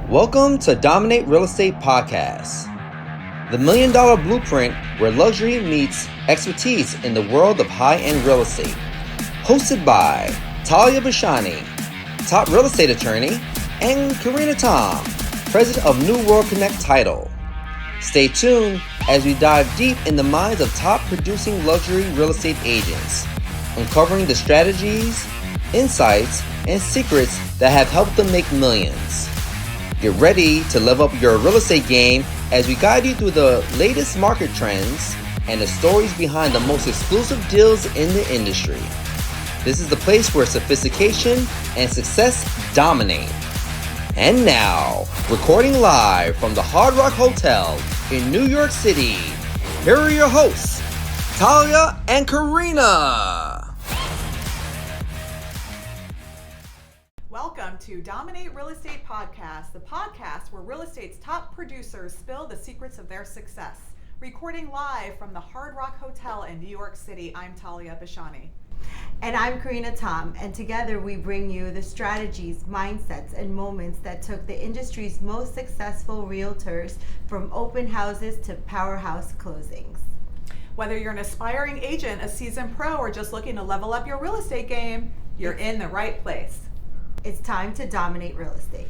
Welcome to Dominate Real Estate Podcast, the $1 Million Blueprint where luxury meets expertise in the world of high-end real estate. Hosted by Taliya, top real estate attorney, and Carina, president of New World Connect Title. Stay tuned as we dive deep in the minds of top producing luxury real estate agents, uncovering the strategies, insights, and secrets that have helped them make millions. Get ready to level up your real estate game as we guide you through the latest market trends and the stories behind the most exclusive deals in the industry. This is the place where sophistication and success dominate. And now, recording live from the Hard Rock Hotel in New York City, here are your hosts, Taliya and Carina. Welcome to Dominate Real Estate Podcast, the podcast where real estate's top producers spill the secrets of their success. Recording live from the Hard Rock Hotel in New York City, I'm Taliya. And I'm Carina, and together we bring you the strategies, mindsets, and moments that took the industry's most successful realtors from open houses to powerhouse closings. Whether you're an aspiring agent, a seasoned pro, or just looking to level up your real estate game, you're in the right place. It's time to dominate real estate.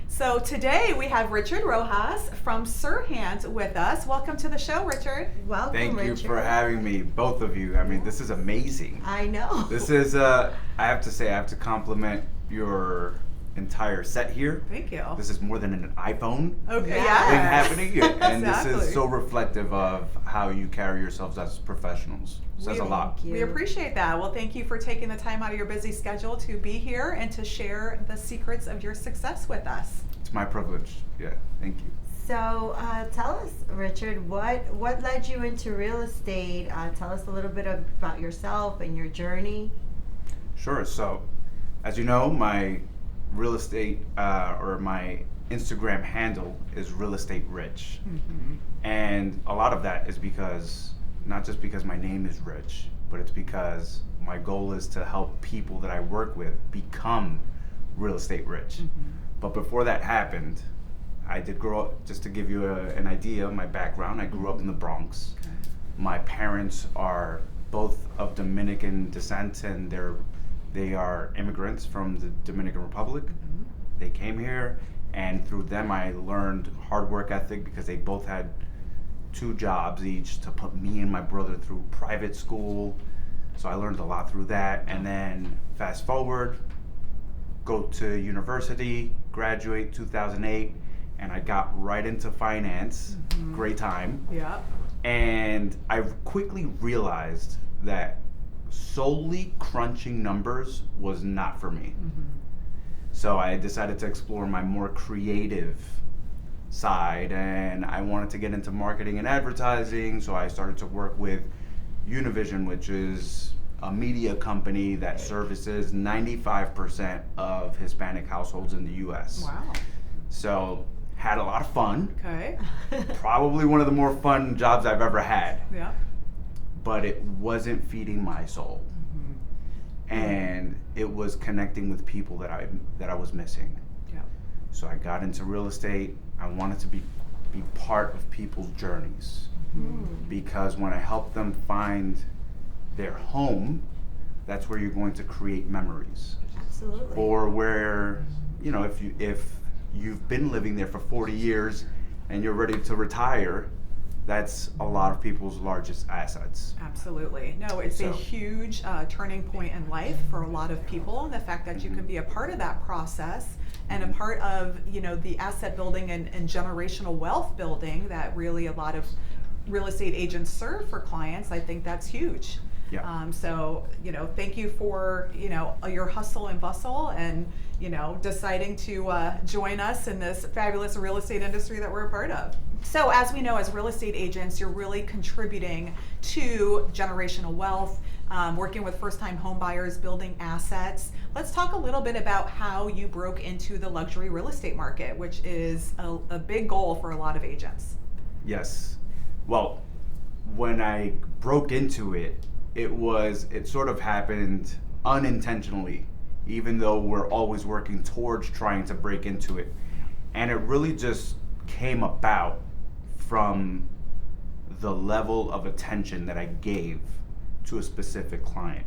So today we have Richard Rojas from Sirhan with us. Welcome to the show, Richard. Welcome, Thank Richard. you for having me, both of you. I mean, this is amazing. I know. This is, I have to compliment your entire set here. Thank you. This is more than an iPhone Okay, Yes. yeah. thing happening. And Exactly. this is so reflective of how you carry yourselves as professionals. Says a lot. Thank you. We appreciate that. Well, thank you for taking the time out of your busy schedule to be here and to share the secrets of your success with us. It's my privilege. Yeah, thank you. So tell us, Richard, what led you into real estate? Tell us a little bit about yourself and your journey. Sure. So, as you know, my real estate or my Instagram handle is Real Estate Rich. Mm-hmm. And a lot of that is because, not just because my name is Rich, but it's because my goal is to help people that I work with become real estate rich. Mm-hmm. But before that happened, I did grow up, just to give you an idea of my background, I grew up in the Bronx. Okay. My parents are both of Dominican descent, and they are immigrants from the Dominican Republic. Mm-hmm. They came here, and through them I learned hard work ethic because they both had 2 jobs each to put me and my brother through private school. So I learned a lot through that. And then fast forward, go to university, graduate 2008, and I got right into finance. Mm-hmm. Great time. Yeah. And I quickly realized that solely crunching numbers was not for me. Mm-hmm. So I decided to explore my more creative side, and I wanted to get into marketing and advertising, so I started to work with Univision, which is a media company that services 95% of Hispanic households in the US. Wow. So had a lot of fun. Okay. Probably one of the more fun jobs I've ever had, Yeah. but it wasn't feeding my soul. Mm-hmm. And it was connecting with people that I was missing. Yeah. So I got into real estate. I wanted to be part of people's journeys, because when I help them find their home, that's where you're going to create memories. Absolutely. Or where, you know, if you've been living there for 40 years and you're ready to retire, that's a lot of people's largest assets. Absolutely. No, it's a So- huge turning point in life for a lot of people, and the fact that you can be a part of that process and a part of, you know, the asset building and generational wealth building that really a lot of real estate agents serve for clients, I think that's huge. Yeah. So, you know, thank you for, you know, your hustle and bustle and, you know, deciding to join us in this fabulous real estate industry that we're a part of. So as we know, as real estate agents, you're really contributing to generational wealth, working with first-time home buyers, building assets. Let's talk a little bit about how you broke into the luxury real estate market, which is a big goal for a lot of agents. Yes. Well, when I broke into it, it sort of happened unintentionally, even though we're always working towards trying to break into it. And it really just came about from the level of attention that I gave to a specific client.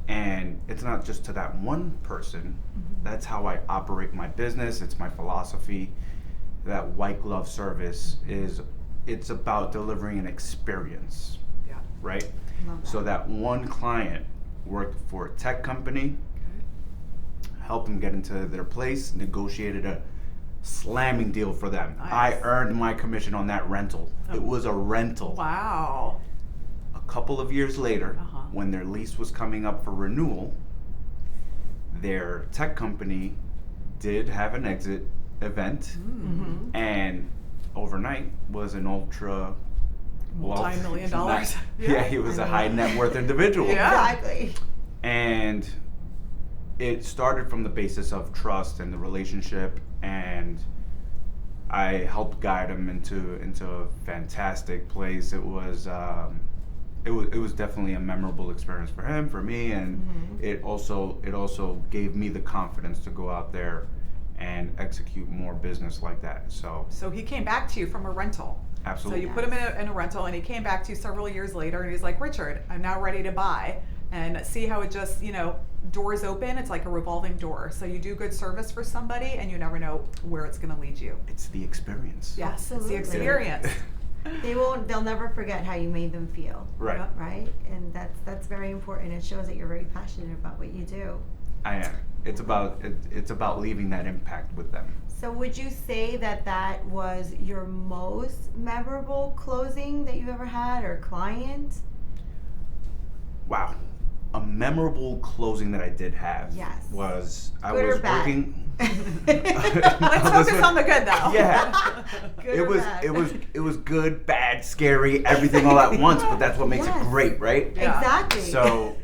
And it's not just to that one person. That's how I operate my business. It's my philosophy. That white glove service it's about delivering an experience, right? Love that. So that one client worked for a tech company, helped them get into their place, negotiated a slamming deal for them. Nice. I earned my commission on that rental. It was a rental. Wow. A couple of years later, when their lease was coming up for renewal, their tech company did have an exit event, and overnight was an ultra Multi-million dollars. Yeah, he was a high net worth individual. Yeah. Exactly. And it started from the basis of trust and the relationship, and I helped guide him into a fantastic place. It was definitely a memorable experience for him, for me, and it also gave me the confidence to go out there and execute more business like that. So he came back to you from a rental. absolutely. So you put him in a rental, and he came back to you several years later, and he's like, Richard, I'm now ready to buy. And see how it just, doors open. It's like a revolving door. So you do good service for somebody, and you never know where it's going to lead you. It's the experience. Yes, Absolutely. it's the experience. They'll never forget how you made them feel. Right. Yep. Right? And that's very important. It shows that you're very passionate about what you do. I am. It's about leaving that impact with them. So would you say that was your most memorable closing that you've ever had, or client? Wow. A memorable closing that I did have was I Good or was bad? working. Let's focus on the good, though. Yeah. Good or bad? It was good, bad, scary, everything all at once, but that's what makes it Yes. great, right? Yeah. Exactly. So,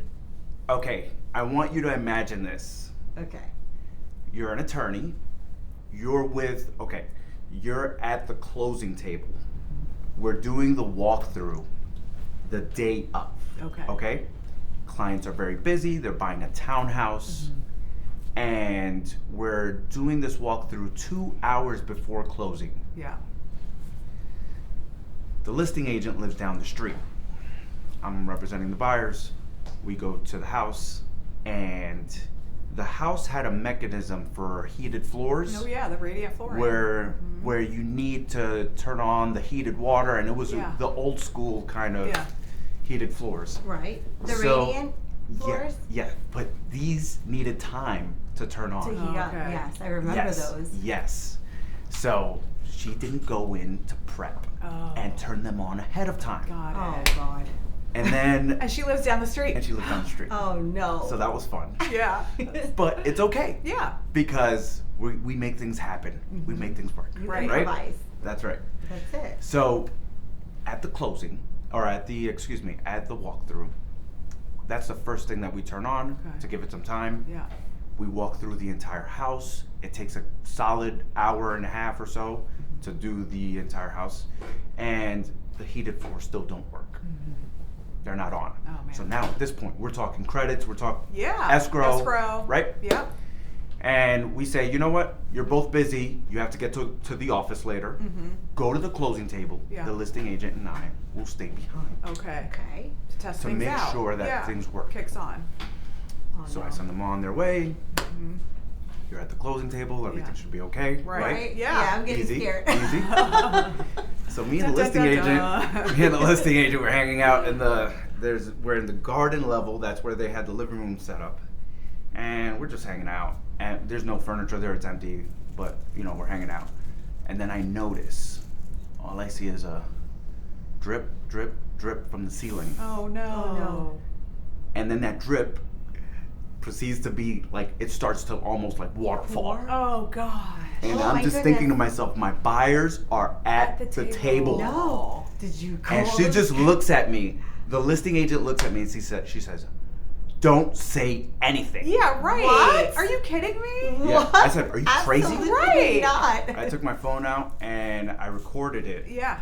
okay, I want you to imagine this. Okay. You're an attorney. You're at the closing table. We're doing the walkthrough the day of. Okay? Clients are very busy. They're buying a townhouse. And we're doing this walkthrough 2 hours before closing. Yeah. The listing agent lives down the street. I'm representing the buyers. We go to the house, and the house had a mechanism for heated floors. Oh yeah, the radiant flooring. Where you need to turn on the heated water, and it was the old school kind of heated floors. Right. The So, radiant floors? Yeah, but these needed time to turn on. To heat up. Okay. Yes, I remember those. Yes. So she didn't go in to prep and turn them on ahead of time. Got Oh it. God. And then And she lives down the street. and she lived down the street. Oh no. So that was fun. Yeah. But it's okay. Yeah. Because we make things happen. We make things work. You Right. improvise. That's right. That's it. So at the closing, or at the walkthrough, that's the first thing that we turn on to give it some time. Yeah. We walk through the entire house. It takes a solid hour and a half or so to do the entire house. And the heated floors still don't work. They're not on. Oh, man. So now at this point, we're talking credits, we're talking Yeah. escrow, right? Yep. And we say, you know what? You're both busy. You have to get to the office later. Go to the closing table. Yeah. The listing agent and I will stay behind Okay. Okay. To test to things make out. sure that things work. Kicks on. Oh, So no. I send them on their way. You're at the closing table. Everything should be okay, Right. Yeah. Yeah. I'm getting Easy, scared. easy. So me and the Dun, dun, listing dun, agent, dun. we're hanging out in we're in the garden level. That's where they had the living room set up, and we're just hanging out. And there's no furniture there; it's empty. But we're hanging out, and then I notice, all I see is a drip, drip, drip from the ceiling, Oh no. Oh, no. and then that drip proceeds to be like it starts to almost like waterfall. Oh gosh. And Oh, I'm my just thinking to goodness. myself, my buyers are at the table. No. Did you call And she them? just looks at me. The listing agent looks at me and she says, "Don't say anything." Yeah. Right. What? Are you kidding me? Yeah. What? I said, "Are you crazy?" Absolutely Right. not. I took my phone out and I recorded it. Yeah.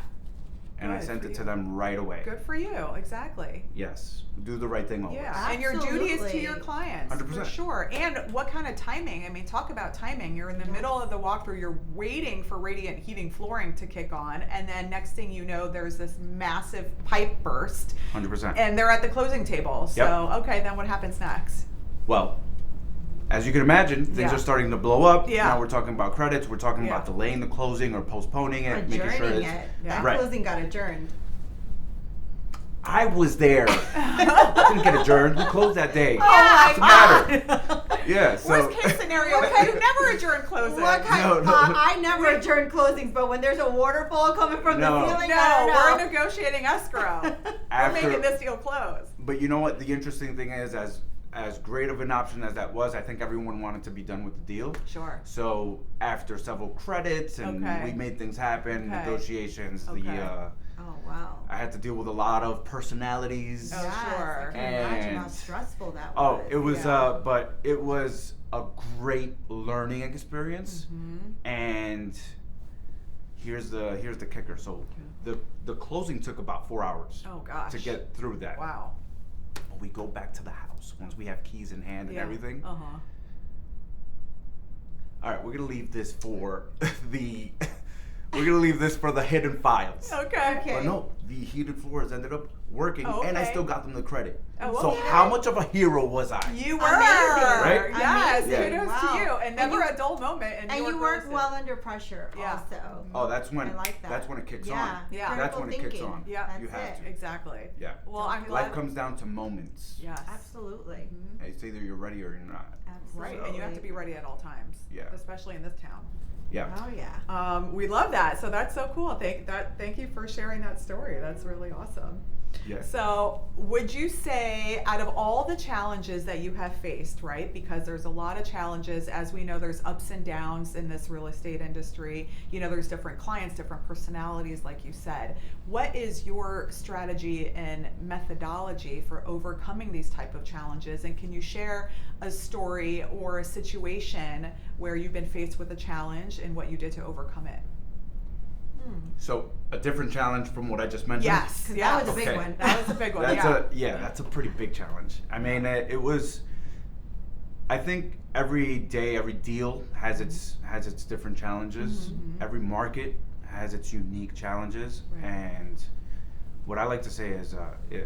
and I Good sent for it to you. them right away. Good for you. Exactly. Yes, do the right thing always. Yeah, and your duty is to your Absolutely. clients, for 100%. sure. And what kind of timing? I mean, talk about timing. You're in the middle of the walkthrough. You're waiting for radiant heating flooring to kick on, and then next thing you know, there's this massive pipe burst, 100%. and they're at the closing table. So, okay, then what happens next? Well, as you can imagine, things Yeah. are starting to blow up. Yeah. Now we're talking about credits. We're talking Yeah. about delaying the closing or postponing it, making sure Adjourning it's it. Yeah. That Right. closing got adjourned. I was there. Didn't get adjourned. We closed that day. Oh What's the my matter? God. Yeah. So Worst case scenario, you never adjourn closing. What kind No, of, no. I never adjourn closings, but when there's a waterfall coming from No. the ceiling, No, I we're don't know. negotiating escrow. We're After- making this deal close. But you know what? The interesting thing is, as great of an option as that was, I think everyone wanted to be done with the deal. Sure. So after several credits and Okay. we made things happen, Okay. negotiations, Okay. Oh, wow. I had to deal with a lot of personalities. Oh, Yes, sure. I can imagine how And- stressful that Oh, was. it was, Yeah. but it was a great learning experience. Mm-hmm. And here's the kicker. So the closing took about 4 hours Oh gosh. to get through that. Wow. We go back to the house once we have keys in hand and everything. Uh huh. All right, we're gonna leave this for the. We're gonna leave this for the hidden files. Okay. Okay. But no, the heated floors ended up working, Oh, and I okay. still got them the credit. Oh, So okay. how much of a hero was I? You were. Amazing. Right? Yes. Amazing. Kudos Wow. to you. And And never you- a dull moment. And you work well under pressure Yeah. also. Oh, that's when I like that. that's when it kicks Yeah. on. Yeah. That's Critical when it kicks thinking. on. Yeah. That's You have it. to. Exactly. Yeah. Well, I'm glad. Life comes down to moments. Yes. Absolutely. Mhm. It's either you're ready or you're not. Absolutely. Right. And you have to be ready at all times. Yeah. Especially in this town. Yeah. Oh, yeah. We love that. So that's so cool. Thank you for sharing that story. That's really awesome. Yeah. So, would you say, out of all the challenges that you have faced, right? Because there's a lot of challenges, as we know, there's ups and downs in this real estate industry. You know, there's different clients, different personalities, like you said. What is your strategy and methodology for overcoming these type of challenges? And can you share a story or a situation where you've been faced with a challenge and what you did to overcome it? So a different challenge from what I just mentioned. Yes, 'Cause yes. that was a big Okay. one. That was a big one. That's yeah. that's a pretty big challenge. I mean, it was. I think every day, every deal has its different challenges. Mhm. Every market has its unique challenges, Right. and what I like to say is,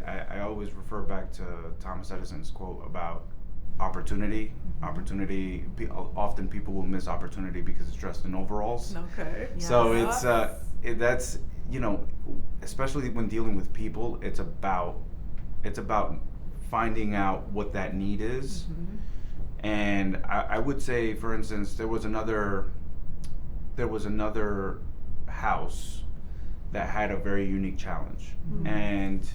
I always refer back to Thomas Edison's quote about opportunity. Opportunity. Often people will miss opportunity because it's dressed in overalls. Okay. So Yeah. it's that's, you know, especially when dealing with people, it's about finding out what that need is. Mhm. And I would say, for instance, there was another house that had a very unique challenge, and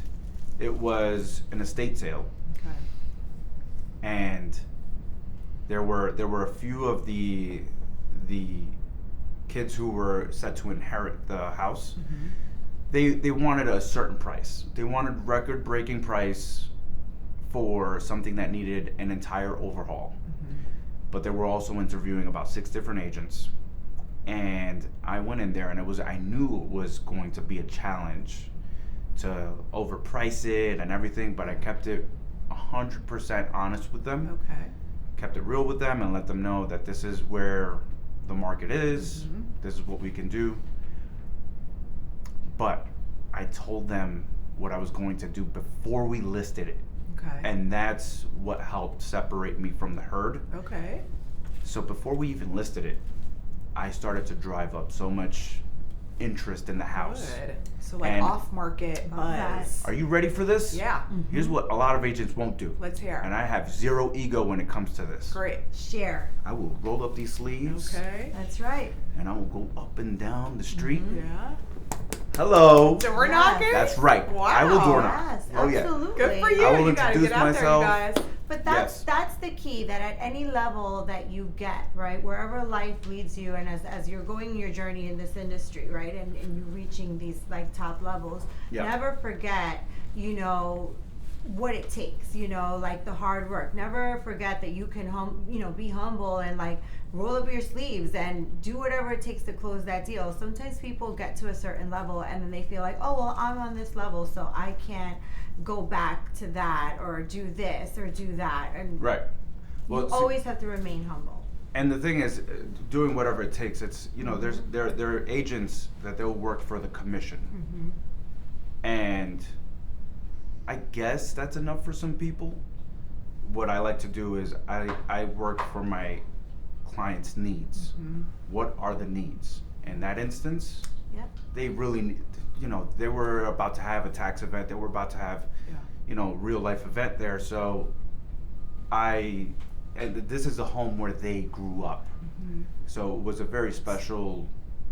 it was an estate sale, Okay. and there were a few of the kids who were set to inherit the house. They wanted a certain price. They wanted record-breaking price for something that needed an entire overhaul. But they were also interviewing about 6 different agents. And I went in there, and I knew it was going to be a challenge to overprice it and everything, but I kept it 100% honest with them. Okay. Kept it real with them and let them know that this is where the market is, this is what we can do. But I told them what I was going to do before we listed it. Okay. And that's what helped separate me from the herd. Okay. So before we even listed it, I started to drive up so much interest in the house. Good. So like And- off market buzz. Are you ready for this? Yeah. Here's what a lot of agents won't do. Let's hear. And I have zero ego when it comes to this. Great. Share. I will roll up these sleeves Okay. That's right. and I will go up and down the street. Yeah. Hello. Door Yes. knocking? That's right. Wow. I will door knock. Yes, Oh, yeah. absolutely. Good for you. I will You gotta introduce get out myself. there, you guys. But Yes. that's the key, that at any level that you get, right, wherever life leads you, and as you're going your journey in this industry, right, and you're reaching these like top levels, Yeah. never forget, you know, what it takes, like the hard work. Never forget that you can be humble and like roll up your sleeves and do whatever it takes to close that deal. Sometimes people get to a certain level and then they feel like, oh well, I'm on this level, so I can't go back to that or do this or do that. And right. Well, you always have to remain humble. And the thing is, doing whatever it takes. It's there are agents that they'll work for the commission, and I guess that's enough for some people. What I like to do is I work for my clients' needs. What are the needs? In that instance, they really need, they were about to have a tax event. They were about to have, real life event there. So and this is a home where they grew up. So it was a very special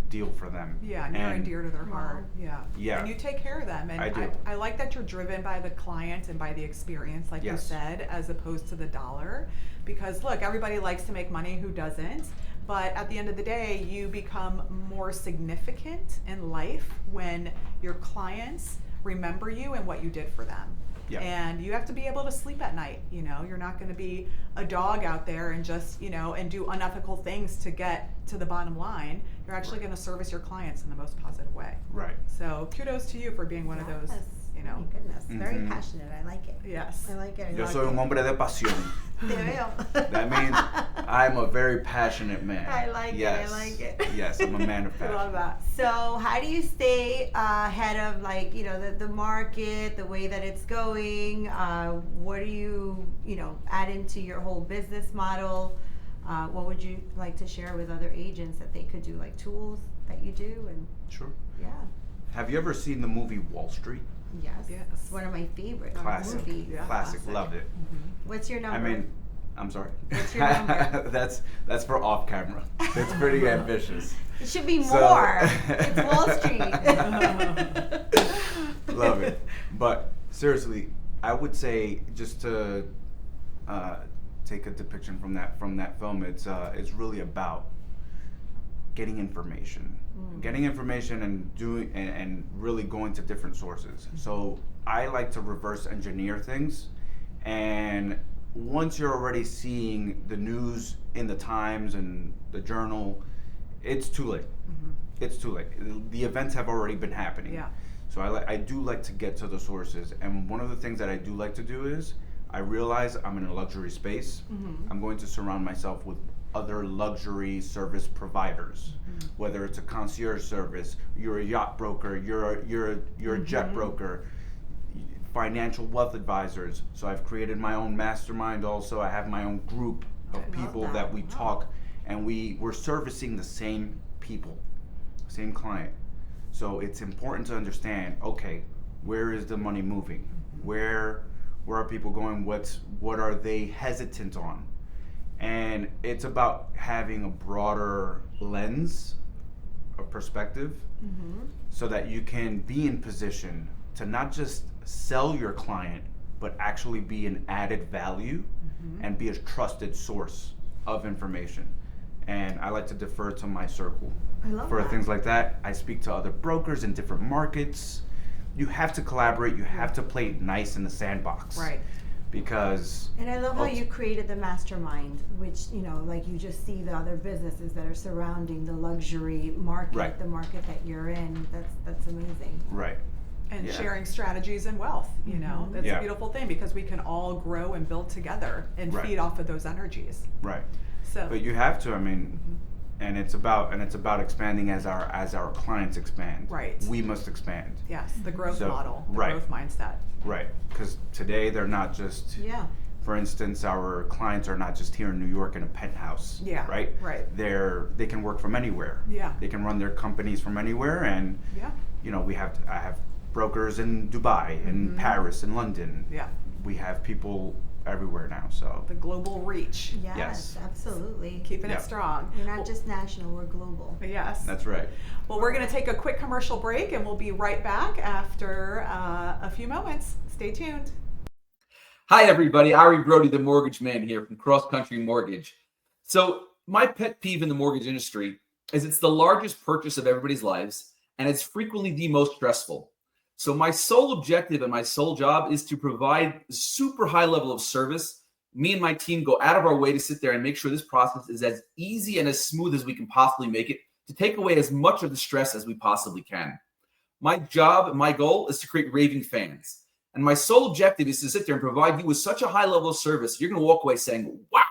deal for them. Yeah, near and dear to their heart. Yeah. And you take care of them. And I do. I like that you're driven by the client and by the experience, like you said, as opposed to the dollar. Because look, everybody likes to make money, who doesn't? But at the end of the day, you become more significant in life when your clients remember you and what you did for them. Yeah. And you have to be able to sleep at night. You're not going to be a dog out there and just, and do unethical things to get to the bottom line. You're actually going to service your clients in the most positive way. Right. So kudos to you for being one of those, Oh my goodness. Very passionate. I like it. Yes. I like it. Yo soy un hombre de pasión. That means I'm a very passionate man. I like it. I like it. Yes, I'm a man of passion. I love that. So how do you stay ahead of the market, the way that it's going? What do you add into your whole business model? What would you like to share with other agents that they could do, like tools that you do? And Sure. yeah. Have you ever seen the movie Wall Street? Yes. One of my favorite Classic. movies. Yeah. Classic. Loved it. What's your number? I mean, I'm sorry. What's your number? That's for off camera. It's pretty ambitious. It should be So- more. It's Wall Street. Love it. But seriously, I would say, just to take a depiction from that film, it's really about getting information. Getting information and doing and really going to different sources. So I like to reverse engineer things, and once you're already seeing the news in the Times and the Journal, it's too late. It's too late. The events have already been happening. Yeah. So I do like to get to the sources, and one of the things that I do like to do is, I realize I'm in a luxury space. I'm going to surround myself with other luxury service providers, whether it's a concierge service, you're a yacht broker, you're a jet broker, financial wealth advisors. So I've created my own mastermind. Also, I have my own group of people that we talk, and we're servicing the same people, same client. So it's important to understand, okay, where is the money moving? Where are people going? What are they hesitant on? And it's about having a broader lens of perspective, so that you can be in position to not just sell your client, but actually be an added value and be a trusted source of information. And I like to defer to my circle for things like that. I speak to other brokers in different markets. You have to collaborate. You have to play nice in the sandbox. Right. Because And I love how you created the mastermind, which, like you just see the other businesses that are surrounding the luxury market, the market that you're in. That's amazing. Right. And sharing strategies and wealth, that's a beautiful thing, because we can all grow and build together and feed off of those energies. Right. So, But you have to, and it's about expanding as our clients expand. Right. We must expand. yes, the growth model, the right. growth mindset. Right. Because today they're not just. For instance, our clients are not just here in New York in a penthouse. Yeah. Right. Right. They can work from anywhere. Yeah. They can run their companies from anywhere, and I have brokers in Dubai, in Paris, in London. Yeah. We have people everywhere now. So The global reach. Yes, absolutely. Keeping it strong. We're not just national, we're global. Yes. that's right. Well, we're going to take a quick commercial break, and we'll be right back after a few moments. Stay tuned. Hi, everybody. Ari Brody, the mortgage man here from Cross Country Mortgage. So my pet peeve in the mortgage industry is it's the largest purchase of everybody's lives, and it's frequently the most stressful. So my sole objective and my sole job is to provide super high level of service. Me and my team go out of our way to sit there and make sure this process is as easy and as smooth as we can possibly make it, to take away as much of the stress as we possibly can. My job, my goal is to create raving fans. And my sole objective is to sit there and provide you with such a high level of service, you're going to walk away saying, wow,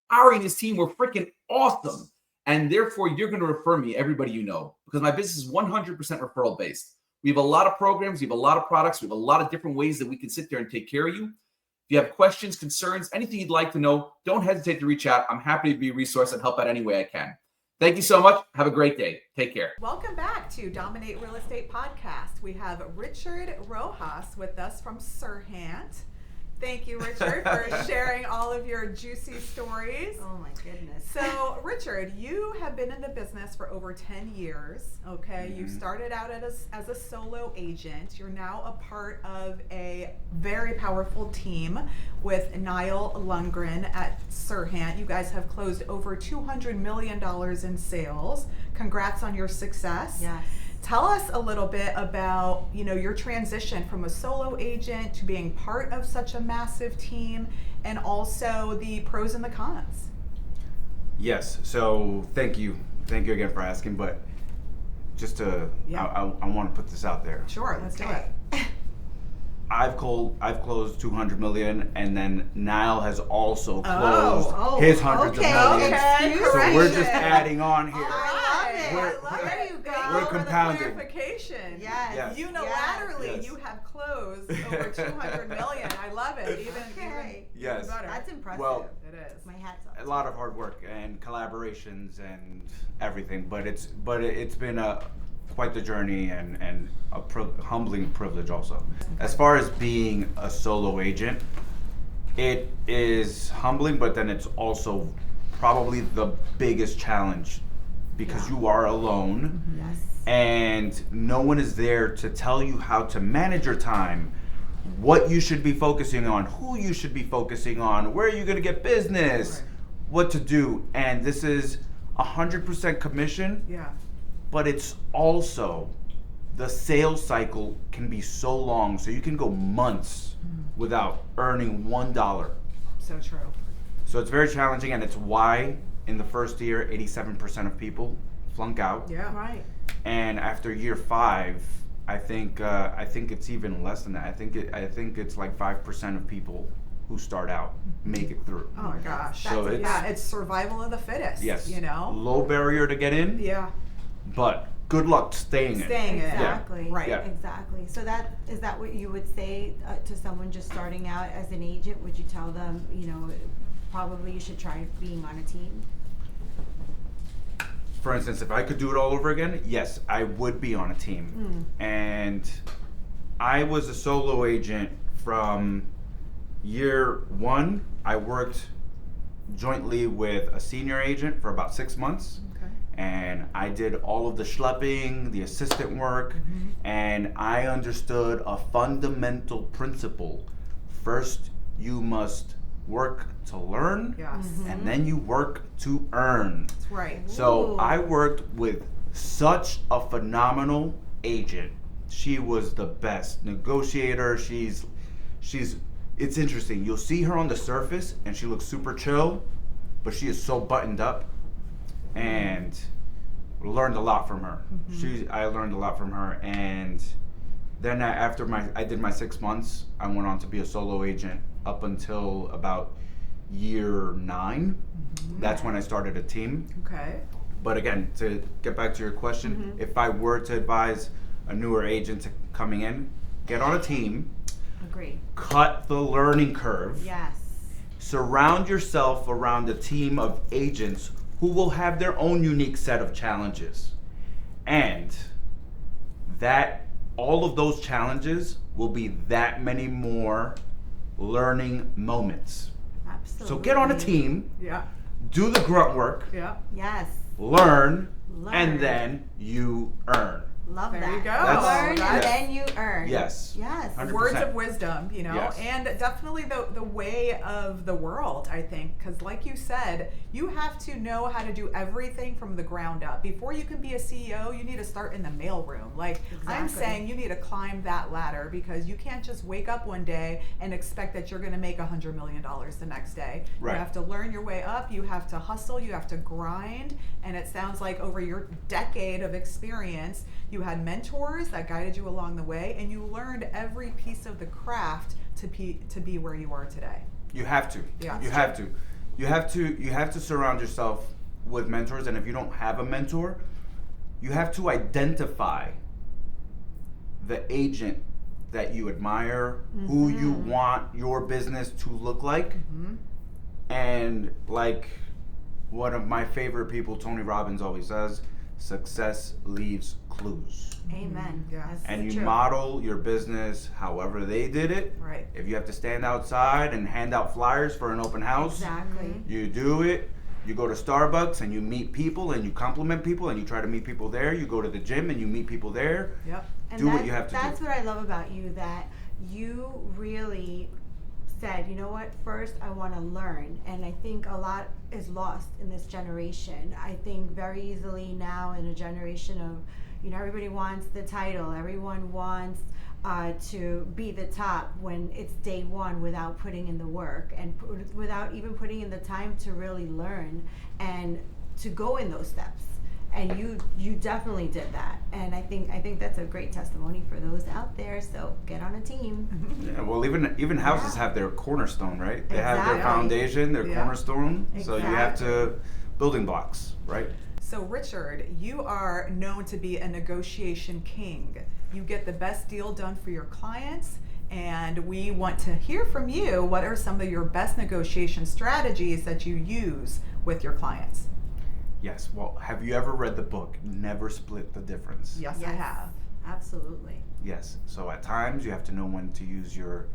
Ari and his team were freaking awesome. And therefore, you're going to refer me everybody you know, because my business is 100% referral based. We have a lot of programs, we have a lot of products, we have a lot of different ways that we can sit there and take care of you. If you have questions, concerns, anything you'd like to know, don't hesitate to reach out. I'm happy to be a resource and help out any way I can. Thank you so much. Have a great day. Take care. Welcome back to Dominate Real Estate Podcast. We have Richard Rojas with us from Sirhan. Thank you, Richard, for sharing all of your juicy stories. Oh my goodness. So, Richard, you have been in the business for over 10 years, okay? You started out as a solo agent. You're now a part of a very powerful team with Niall Lundgren at Sirhan. You guys have closed over $200 million in sales. Congrats on your success. Yes. Tell us a little bit about, your transition from a solo agent to being part of such a massive team, and also the pros and the cons. Yes. So thank you again for asking. But just to, I want to put this out there. Sure, let's do it. I've closed 200 million, and then Niall has also closed his hundreds of millions. Okay, so we're just adding on here. I love it. We're compounding. Clarification. Yes. Unilaterally, Yes. you have closed over 200 million. I love it. Even Yes. better. That's impressive. Well, It is. My hat's off. a lot of hard work and collaborations and everything, but it's been quite the journey and a humbling privilege also. As far as being a solo agent, it is humbling, but then it's also probably the biggest challenge because you are alone. Yes. And no one is there to tell you how to manage your time, what you should be focusing on, who you should be focusing on, where are you going to get business, what to do. And this is 100% commission. Yeah. But it's also, the sales cycle can be so long, so you can go months without earning $1. So true. So it's very challenging, and it's why in the first year, 87% of people flunk out. Yeah. Right. And after year 5, I think it's even less than that. I think it's like 5% of people who start out make it through. Oh my gosh. So it's survival of the fittest. Yes. Low barrier to get in. Yeah. But good luck staying in. Exactly. Yeah. Right. Yeah. Exactly. So is that what you would say to someone just starting out as an agent? Would you tell them, probably you should try being on a team? For instance, if I could do it all over again, yes, I would be on a team. And I was a solo agent from year 1. I worked jointly with a senior agent for about 6 months. Okay. And I did all of the schlepping, the assistant work, and I understood a fundamental principle. First, you must work to learn, Yes. and then you work to earn. That's right. So Ooh. I worked with such a phenomenal agent. She was the best negotiator. She's it's interesting. You'll see her on the surface and she looks super chill, but she is so buttoned up, and learned a lot from her. I learned a lot from her, and then after I did my 6 months, I went on to be a solo agent up until about year 9. That's when I started a team. Okay. But again, to get back to your question, if I were to advise a newer agent coming in, get on a team, Agree. cut the learning curve, Yes. surround yourself around a team of agents who will have their own unique set of challenges. And that all of those challenges will be that many more learning moments. Absolutely. So get on a team, Yeah. do the grunt work, Yeah. Yes. learn, Learn. and then you earn. Love There that. you go. Learn That's- and then you earn. Yes. Yes. 100%. Words of wisdom, you know, Yes. and definitely the way of the world, I think, because like you said, you have to know how to do everything from the ground up. Before you can be a CEO, you need to start in the mailroom. Like I'm Exactly. saying, you need to climb that ladder because you can't just wake up one day and expect that you're going to make $100 million the next day. Right. You have to learn your way up. You have to hustle. You have to grind. And it sounds like over your decade of experience, you had mentors that guided you along the way, and you learned every piece of the craft to be where you are today. You have to. Yeah. You have to. You have to surround yourself with mentors, and if you don't have a mentor, you have to identify the agent that you admire, who you want your business to look like. And like one of my favorite people, Tony Robbins, always says, success leaves clues. Amen. Yeah. That's And you true. model your business however they did it. Right. If you have to stand outside and hand out flyers for an open house, Exactly. you do it. You go to Starbucks and you meet people and you compliment people and you try to meet people there. You go to the gym and you meet people there. Yep. And Do what you have to that's do. what I love about you, that you really said, you know what, first I want to learn. And I think a lot is lost in this generation. I think very easily now in a generation of, you know, everybody wants the title, everyone wants to be the top when it's day one without putting in the work and without even putting in the time to really learn and to go in those steps. And you definitely did that, and I think that's a great testimony for those out there. So get on a team. Yeah, well, even houses have their cornerstone, right? They have their Exactly. foundation, their Yeah. cornerstone. So you have Exactly. to building blocks, right? So Richard, you are known to be a negotiation king. You get the best deal done for your clients, and we want to hear from you. What are some of your best negotiation strategies that you use with your clients? Yes. Well, have you ever read the book Never Split the Difference? Yes, I have. Absolutely. Yes. So at times you have to know when to use your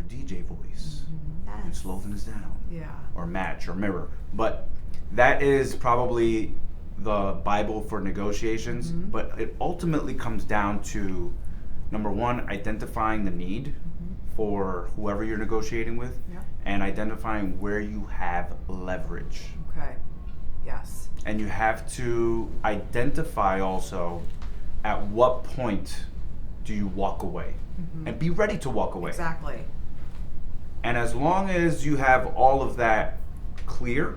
DJ voice. And Yes. slow things down. Yeah. Or match or mirror. But that is probably the Bible for negotiations. But it ultimately comes down to, number one, identifying the need for whoever you're negotiating with, Yeah. and identifying where you have leverage. Okay. Yes. And you have to identify also at what point do you walk away, and be ready to walk away. Exactly. And as long as you have all of that clear,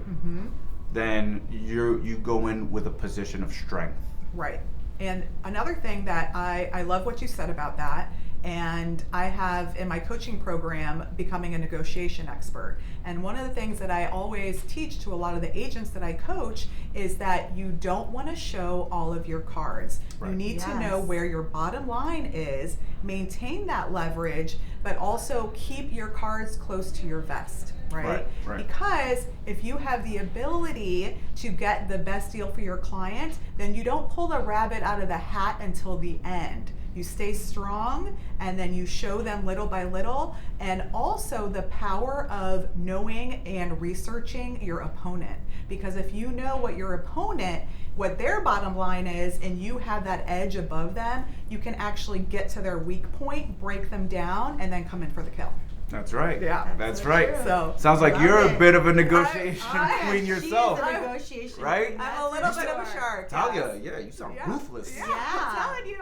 then you go in with a position of strength. Right. And another thing that I love what you said about that, and I have in my coaching program becoming a negotiation expert. And one of the things that I always teach to a lot of the agents that I coach is that you don't want to show all of your cards. Right. You need to know Yes. where your bottom line is, maintain that leverage, but also keep your cards close to your vest. Right? Right. Because if you have the ability to get the best deal for your client, then you don't pull the rabbit out of the hat until the end. You stay strong, and then you show them little by little. And also the power of knowing and researching your opponent. Because if you know what their bottom line is, and you have that edge above them, you can actually get to their weak point, break them down, and then come in for the kill. That's right. Yeah. That's so right. true. So Sounds like Love you're a it. bit of a negotiation I- queen She is yourself. a negotiation Right? queen, I'm that's a little for bit of a sure. shark. Talia, yes. yeah, you sound Yeah. ruthless. Yeah, Yeah.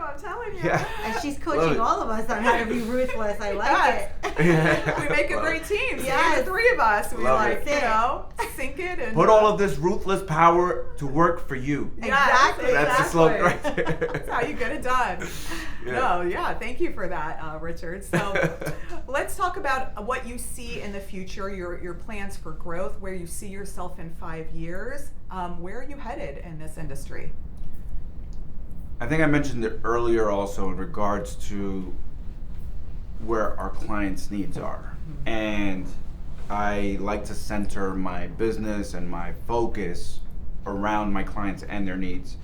I'm telling you. Yeah. And she's Love coaching it. all of us on how to be ruthless. I like Yes. it. Yeah. We make a Love great it. team. So Yes. the three of us, we Love like, it. you know, sink it and Put all of this ruthless power to work for you. Yes, Exactly. That's the slogan right there. That's how you get it done. Yeah. No, yeah, thank you for that, Richard. So let's talk about what you see in the future, your plans for growth, where you see yourself in 5 years. Where are you headed in this industry? I think I mentioned it earlier also in regards to where our clients' needs are. And I like to center my business and my focus around my clients and their needs.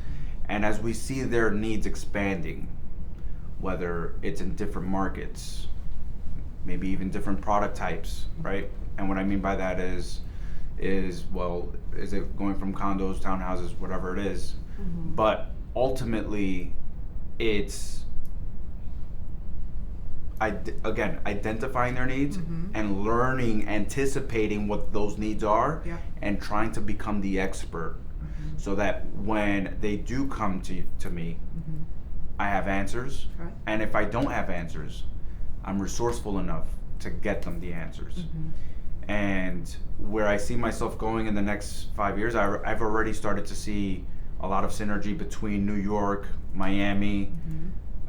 And as we see their needs expanding, whether it's in different markets, maybe even different product types, right? And what I mean by that is well, is it going from condos, townhouses, whatever it is? But ultimately, it's again identifying their needs and learning, anticipating what those needs are, and trying to become the expert, so that when they do come to me, I have answers. Right. And if I don't have answers, I'm resourceful enough to get them the answers. And where I see myself going in the next 5 years, I've already started to see a lot of synergy between New York, Miami.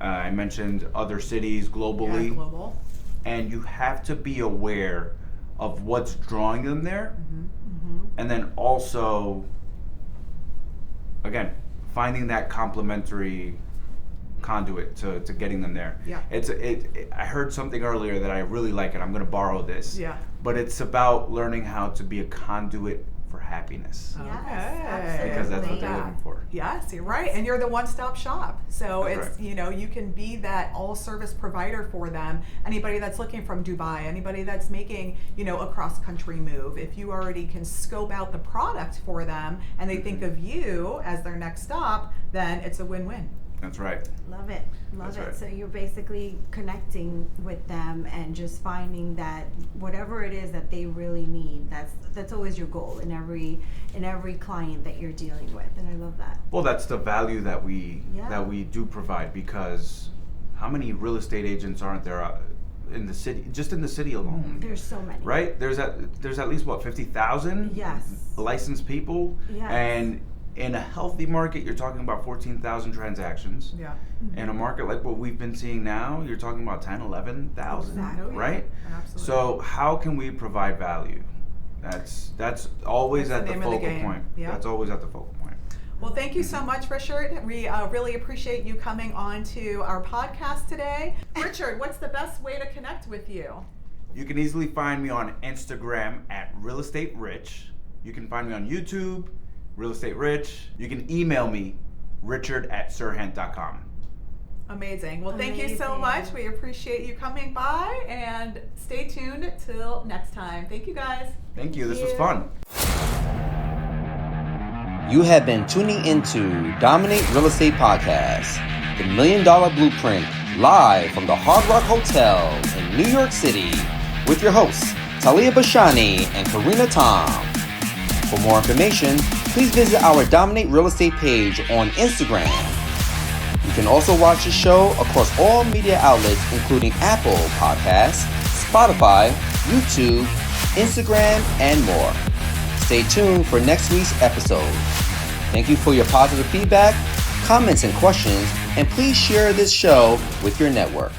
I mentioned other cities globally. Yeah, global. And you have to be aware of what's drawing them there. And then also, again, finding that complementary conduit to getting them there. Yeah. I heard something earlier that I really like, and I'm going to borrow this. Yeah. But it's about learning how to be a conduit for happiness. Yes, Okay. absolutely. Because that's what they're Yeah. looking for. Yes, you're right. And you're the one-stop shop. So That's it's, right. you know, you can be that all-service provider for them. Anybody that's looking from Dubai, anybody that's making, you know, a cross-country move, if you already can scope out the product for them and they think of you as their next stop, then it's a win-win. That's right. Love it. Love That's it. right. So you're basically connecting with them and just finding that whatever it is that they really need, that's always your goal in every client that you're dealing with. And I love that. Well, that's the value that we Yeah. do provide, because how many real estate agents aren't there in the city, just in the city alone? There's so many. Right? There's at least what, 50,000 Yes. licensed people? Yes. And in a healthy market, you're talking about 14,000 transactions. Yeah. In a market like what we've been seeing now, you're talking about 10, 11,000, Exactly. right? Absolutely. So how can we provide value? That's always That's at the the name of the focal game. point. Yeah. That's always at the focal point. Well, thank you so much, Richard. We really appreciate you coming on to our podcast today. Richard, what's the best way to connect with you? You can easily find me on Instagram at Real Estate Rich. You can find me on YouTube, Real Estate Rich. You can email me, richard@sirhant.com. Amazing. Well, thank you so Amazing. much. We appreciate you coming by, and stay tuned till next time. Thank you, guys. Thank you. This was you. fun. You have been tuning into Dominate Real Estate Podcast, the $1 Million Blueprint, live from the Hard Rock Hotel in New York City, with your hosts, Taliya Bashani and Carina Tom. For more information, please visit our Dominate Real Estate page on Instagram. You can also watch the show across all media outlets, including Apple Podcasts, Spotify, YouTube, Instagram, and more. Stay tuned for next week's episode. Thank you for your positive feedback, comments, and questions, and please share this show with your network.